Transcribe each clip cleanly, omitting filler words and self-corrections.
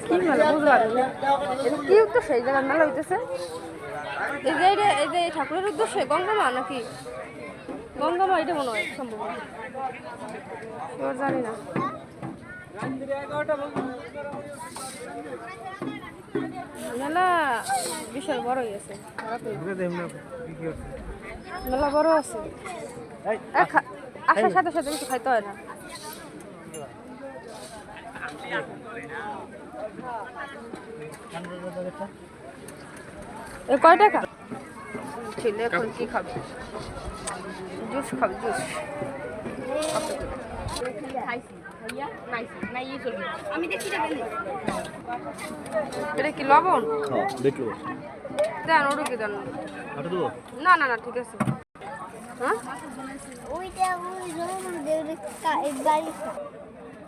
কি মেলা বুঝলাম কি উদ্দেশ্য এই জায়গায় মেলা হইতেছে? এই যে ঠাকুরের উদ্দেশ্যে গঙ্গামা নাকি গঙ্গামা এটা মনে হয় সম্ভব জানি না। মেলা বিশাল বড় হয়েছে, মেলা বড় আছে, আসার সাথে সাথে কিছু খাইতে হয় না। কয় টাকা ছেলে এখন কি খাবে? জুস খাবে, জুস। এটা কি লবণ? দেন ওটা কি দেন? না না না ঠিক আছে। হ্যাঁ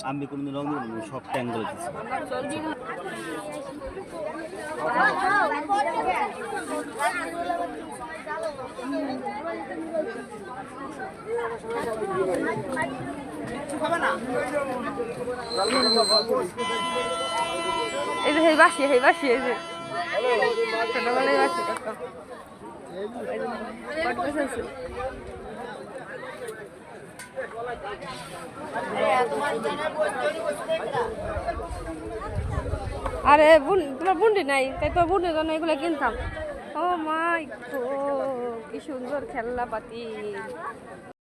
আমি কোনদিন রং দিব সব ট্যাং করে দিচ্ছি। এই যে হেই বাসি এই যে ছোটবেলায় বাসি আরে তোমার বুন্ডি নাই তাই তো বুন্ডির জন্য এগুলো কিনতাম। ও মাই গড কি সুন্দর খেলনা পাতি।